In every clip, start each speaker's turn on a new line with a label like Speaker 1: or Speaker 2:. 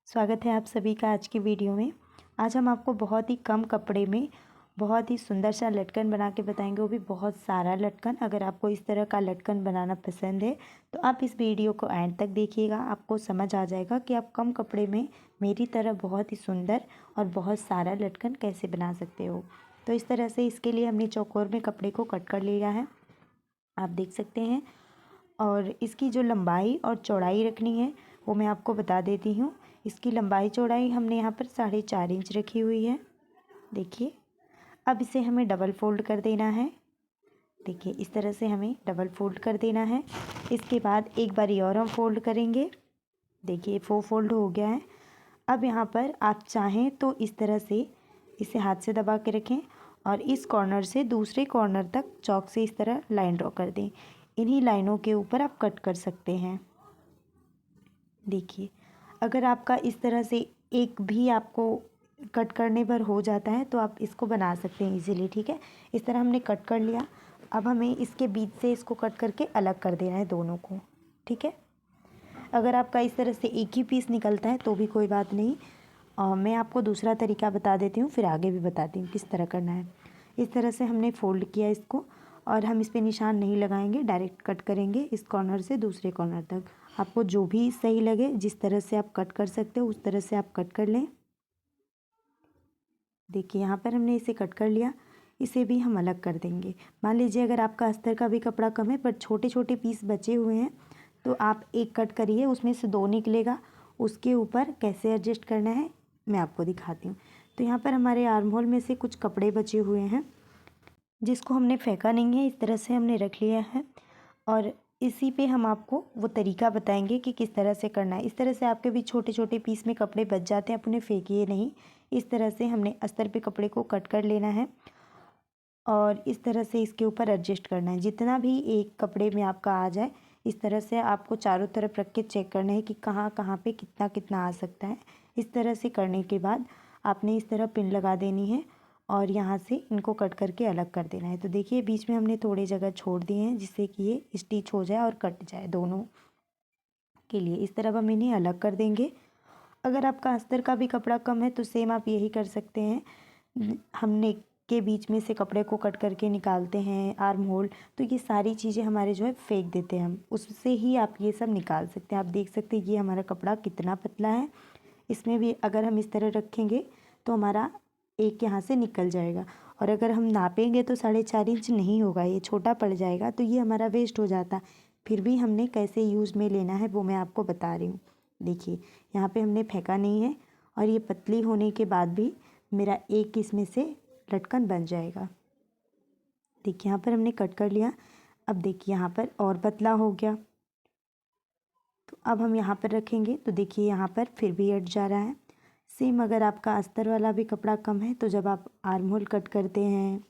Speaker 1: स्वागत है आप सभी का आज की वीडियो में। आज हम आपको बहुत ही कम कपड़े में बहुत ही सुंदर सा लटकन बना के बताएंगे, वो भी बहुत सारा लटकन। अगर आपको इस तरह का लटकन बनाना पसंद है तो आप इस वीडियो को एंड तक देखिएगा। आपको समझ आ जाएगा कि आप कम कपड़े में मेरी तरह बहुत ही सुंदर और बहुत सारा लटकन कैसे बना सकते हो। तो इस तरह से इसके लिए हमने चौकोर में कपड़े को कट कर लिया है, आप देख सकते हैं। और इसकी जो लंबाई और चौड़ाई रखनी है वो मैं आपको बता देती हूँ। इसकी लंबाई चौड़ाई हमने यहाँ पर 4.5 इंच रखी हुई है। देखिए, अब इसे हमें डबल फोल्ड कर देना है। देखिए, इस तरह से हमें डबल फोल्ड कर देना है। इसके बाद एक बारी और हम फोल्ड करेंगे। देखिए, 4 फोल्ड हो गया है। अब यहाँ पर आप चाहें तो इस तरह से इसे हाथ से दबा के रखें और इस कॉर्नर से दूसरे कॉर्नर तक चॉक से इस तरह लाइन ड्रॉ कर दें। इन्हीं लाइनों के ऊपर आप कट कर सकते हैं। देखिए, अगर आपका इस तरह से एक भी आपको कट करने पर हो जाता है तो आप इसको बना सकते हैं इजीली। ठीक है, इस तरह हमने कट कर लिया। अब हमें इसके बीच से इसको कट करके अलग कर देना है दोनों को। ठीक है, अगर आपका इस तरह से एक ही पीस निकलता है तो भी कोई बात नहीं। मैं आपको दूसरा तरीका बता देती हूँ, फिर आगे भी बताती हूँ किस तरह करना है। इस तरह से हमने फोल्ड किया इसको और हम इस पे निशान नहीं लगाएंगे, डायरेक्ट कट करेंगे इस कॉर्नर से दूसरे कॉर्नर तक। आपको जो भी सही लगे, जिस तरह से आप कट कर सकते हो उस तरह से आप कट कर लें। देखिए, यहाँ पर हमने इसे कट कर लिया। इसे भी हम अलग कर देंगे। मान लीजिए अगर आपका अस्तर का भी कपड़ा कम है पर छोटे छोटे पीस बचे हुए हैं तो आप एक कट करिए, उसमें से 2 निकलेगा। उसके ऊपर कैसे एडजस्ट करना है मैं आपको दिखाती हूँ। तो यहाँ पर हमारे आर्म होल में से कुछ कपड़े बचे हुए हैं जिसको हमने फेंका नहीं है, इस तरह से हमने रख लिया है। और इसी पे हम आपको वो तरीका बताएंगे कि किस तरह से करना है। इस तरह से आपके भी छोटे छोटे पीस में कपड़े बच जाते हैं, आप उन्हें फेंकिए नहीं। इस तरह से हमने अस्तर पे कपड़े को कट कर लेना है और इस तरह से इसके ऊपर एडजस्ट करना है। जितना भी एक कपड़े में आपका आ जाए, इस तरह से आपको चारों तरफ रख के चेक करना है कि कहाँ कहाँ पे कितना कितना आ सकता है। इस तरह से करने के बाद आपने इस तरह पिन लगा देनी है और यहाँ से इनको कट करके अलग कर देना है। तो देखिए, बीच में हमने थोड़ी जगह छोड़ दी है जिससे कि ये स्टिच हो जाए और कट जाए दोनों के लिए। इस तरह हम इन्हें अलग कर देंगे। अगर आपका अस्तर का भी कपड़ा कम है तो सेम आप यही कर सकते हैं। हमने के बीच में से कपड़े को कट करके निकालते हैं आर्म होल, तो ये सारी चीज़ें हमारे जो है फेंक देते हैं हम, उससे ही आप ये सब निकाल सकते हैं। आप देख सकते हैं ये हमारा कपड़ा कितना पतला है। इसमें भी अगर हम इस तरह रखेंगे तो हमारा एक यहाँ से निकल जाएगा। और अगर हम नापेंगे तो 4.5 इंच नहीं होगा, ये छोटा पड़ जाएगा, तो ये हमारा वेस्ट हो जाता। फिर भी हमने कैसे यूज़ में लेना है वो मैं आपको बता रही हूँ। देखिए, यहाँ पे हमने फेंका नहीं है और ये पतली होने के बाद भी मेरा एक इसमें से लटकन बन जाएगा। देखिए, यहाँ पर हमने कट कर लिया। अब देखिए, यहाँ पर और पतला हो गया। तो अब हम यहाँ पर रखेंगे तो देखिए यहाँ पर फिर भी अट जा रहा है। सेम अगर आपका अस्तर वाला भी कपड़ा कम है तो जब आप आर्म होल कट करते हैं,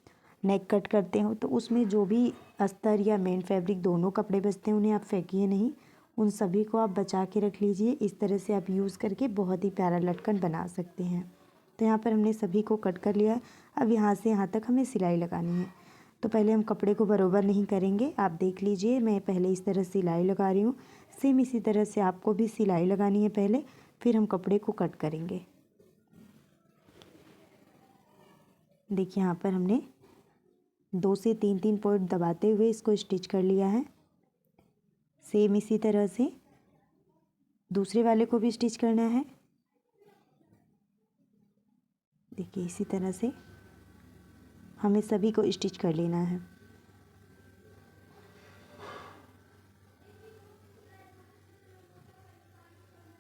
Speaker 1: नेक कट करते हो, तो उसमें जो भी अस्तर या मेन फैब्रिक दोनों कपड़े बचते हैं उन्हें आप फेंकिए नहीं, उन सभी को आप बचा के रख लीजिए। इस तरह से आप यूज़ करके बहुत ही प्यारा लटकन बना सकते हैं। तो यहाँ पर हमने सभी को कट कर लिया है। अब यहाँ से यहाँ तक हमें सिलाई लगानी है। तो पहले हम कपड़े को बराबर नहीं करेंगे, आप देख लीजिए मैं पहले इस तरह सिलाई लगा रही हूँ। सेम इसी तरह से आपको भी सिलाई लगानी है पहले, फिर हम कपड़े को कट करेंगे। देखिए, यहाँ पर हमने 2 से 3 पॉइंट दबाते हुए इसको स्टिच कर लिया है। सेम इसी तरह से दूसरे वाले को भी स्टिच करना है। देखिए, इसी तरह से हमें सभी को स्टिच कर लेना है।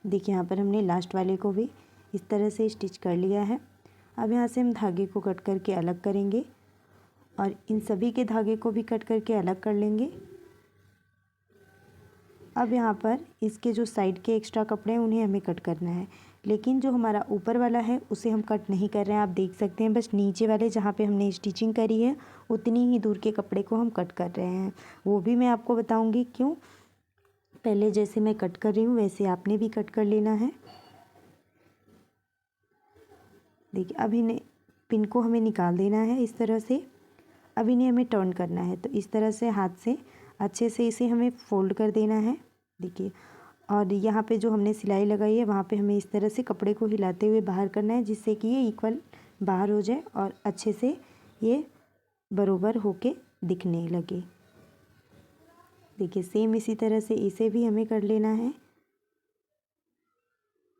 Speaker 1: देखिए, यहाँ पर हमने लास्ट वाले को भी इस तरह से स्टिच कर लिया है। अब यहाँ से हम धागे को कट करके अलग करेंगे और इन सभी के धागे को भी कट करके अलग कर लेंगे। अब यहाँ पर इसके जो साइड के एक्स्ट्रा कपड़े हैं उन्हें हमें कट करना है, लेकिन जो हमारा ऊपर वाला है उसे हम कट नहीं कर रहे हैं। आप देख सकते हैं बस नीचे वाले जहाँ पे हमने स्टिचिंग करी है उतनी ही दूर के कपड़े को हम कट कर रहे हैं। वो भी मैं आपको बताऊँगी क्यों। पहले जैसे मैं कट कर रही हूँ वैसे आपने भी कट कर लेना है। देखिए, अब इन्हें पिन को हमें निकाल देना है इस तरह से। अब इन्हें हमें टर्न करना है, तो इस तरह से हाथ से अच्छे से इसे हमें फोल्ड कर देना है। देखिए, और यहाँ पे जो हमने सिलाई लगाई है वहाँ पे हमें इस तरह से कपड़े को हिलाते हुए बाहर करना है, जिससे कि ये इक्वल बाहर हो जाए और अच्छे से ये बराबर होके दिखने लगे। देखिए सेम इसी तरह से इसे भी हमें कर लेना है।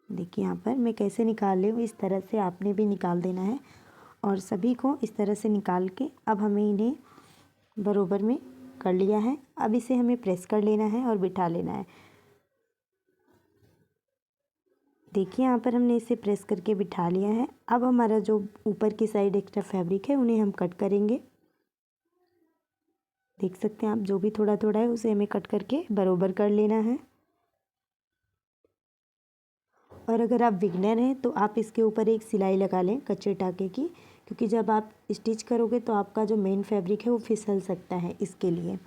Speaker 1: देखिए यहाँ पर मैं कैसे निकाल रही हूँ, इस तरह से आपने भी निकाल देना है और सभी को इस तरह से निकाल के अब हमें इन्हें बराबर में कर लिया है। अब इसे हमें प्रेस कर लेना है और बिठा लेना है। देखिए यहाँ पर हमने इसे प्रेस करके बिठा लिया है। अब हमारा जो ऊपर की साइड एक्स्ट्रा फैब्रिक है उन्हें हम कट करेंगे। देख सकते हैं आप, जो भी थोड़ा थोड़ा है उसे हमें कट करके बराबर कर लेना है। और अगर आप बिगनर हैं तो आप इसके ऊपर एक सिलाई लगा लें कच्चे टाके की, क्योंकि जब आप स्टिच करोगे तो आपका जो मेन फैब्रिक है वो फिसल सकता है। इसके लिए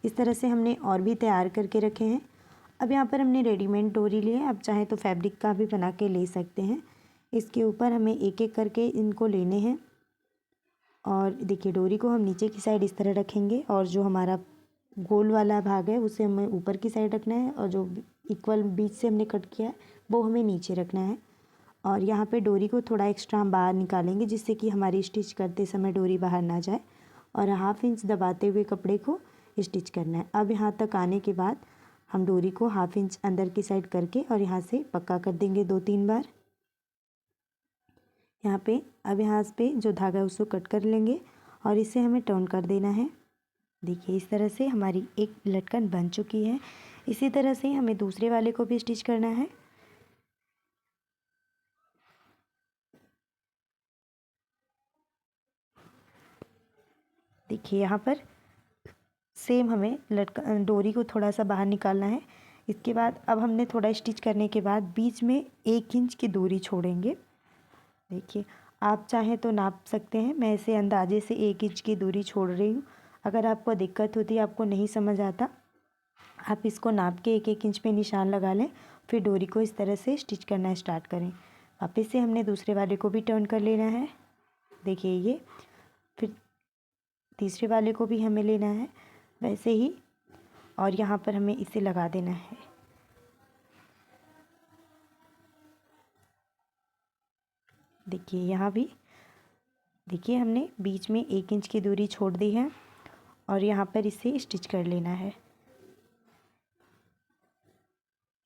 Speaker 1: इस तरह से हमने और भी तैयार करके रखे हैं। अब यहाँ पर हमने रेडीमेड डोरी ली है, आप चाहें तो फैब्रिक का भी बना के ले सकते हैं। इसके ऊपर हमें एक एक करके इनको लेने हैं और देखिए डोरी को हम नीचे की साइड इस तरह रखेंगे और जो हमारा गोल वाला भाग है उसे हमें ऊपर की साइड रखना है और जो इक्वल बीच से हमने कट किया है वो हमें नीचे रखना है। और यहाँ पे डोरी को थोड़ा एक्स्ट्रा हम बाहर निकालेंगे, जिससे कि हमारी स्टिच करते समय डोरी बाहर ना जाए, और 1/2 इंच दबाते हुए कपड़े को स्टिच करना है। अब यहाँ तक आने के बाद हम डोरी को 1/2 इंच अंदर की साइड करके और यहाँ से पक्का कर देंगे 2-3 बार। यहाँ पे अब यहाँ पे जो धागा है उसको कट कर लेंगे और इसे हमें टर्न कर देना है। देखिए इस तरह से हमारी एक लटकन बन चुकी है। इसी तरह से हमें दूसरे वाले को भी स्टिच करना है। देखिए यहाँ पर सेम हमें डोरी को थोड़ा सा बाहर निकालना है। इसके बाद अब हमने थोड़ा स्टिच करने के बाद बीच में 1 इंच की दूरी छोड़ेंगे। देखिए आप चाहें तो नाप सकते हैं, मैं इसे अंदाजे से 1 इंच की दूरी छोड़ रही हूँ। अगर आपको दिक्कत होती है, आपको नहीं समझ आता, आप इसको नाप के 1-1 इंच पे निशान लगा लें, फिर डोरी को इस तरह से स्टिच करना स्टार्ट करें। वापस से हमने दूसरे वाले को भी टर्न कर लेना है। देखिए ये, फिर तीसरे वाले को भी हमें लेना है वैसे ही, और यहाँ पर हमें इसे लगा देना है। देखिए यहाँ भी देखिए हमने बीच में 1 इंच की दूरी छोड़ दी है और यहाँ पर इसे स्टिच कर लेना है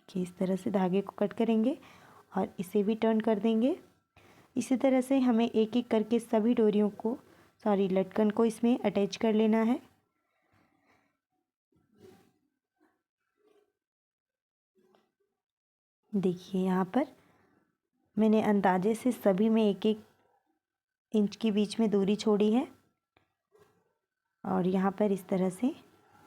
Speaker 1: कि इस तरह से धागे को कट करेंगे और इसे भी टर्न कर देंगे। इसी तरह से हमें एक एक करके सभी डोरियों को लटकन को इसमें अटैच कर लेना है। देखिए यहाँ पर मैंने अंदाजे से सभी में 1-1 इंच के बीच में दूरी छोड़ी है और यहाँ पर इस तरह से,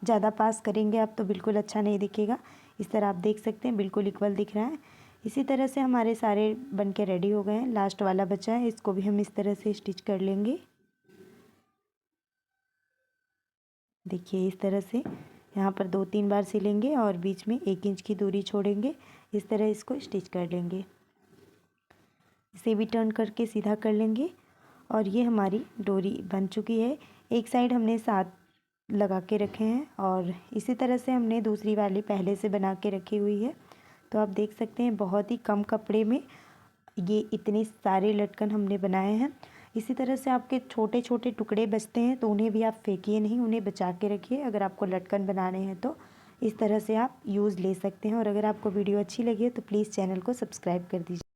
Speaker 1: ज़्यादा पास करेंगे आप तो बिल्कुल अच्छा नहीं दिखेगा। इस तरह आप देख सकते हैं बिल्कुल इक्वल दिख रहा है। इसी तरह से हमारे सारे बन के रेडी हो गए हैं। लास्ट वाला बचा है, इसको भी हम इस तरह से स्टिच कर लेंगे। देखिए इस तरह से यहाँ पर 2-3 बार सिलेंगे और बीच में 1 इंच की दूरी छोड़ेंगे। इस तरह इसको स्टिच कर लेंगे। इसे भी टर्न करके सीधा कर लेंगे और ये हमारी डोरी बन चुकी है। एक साइड हमने साथ लगा के रखे हैं और इसी तरह से हमने दूसरी वाली पहले से बना के रखी हुई है। तो आप देख सकते हैं बहुत ही कम कपड़े में ये इतने सारे लटकन हमने बनाए हैं। इसी तरह से आपके छोटे छोटे टुकड़े बचते हैं तो उन्हें भी आप फेंकिए नहीं, उन्हें बचा के रखिए। अगर आपको लटकन बनाने हैं तो इस तरह से आप यूज़ ले सकते हैं। और अगर आपको वीडियो अच्छी लगी है तो प्लीज़ चैनल को सब्सक्राइब कर दीजिए।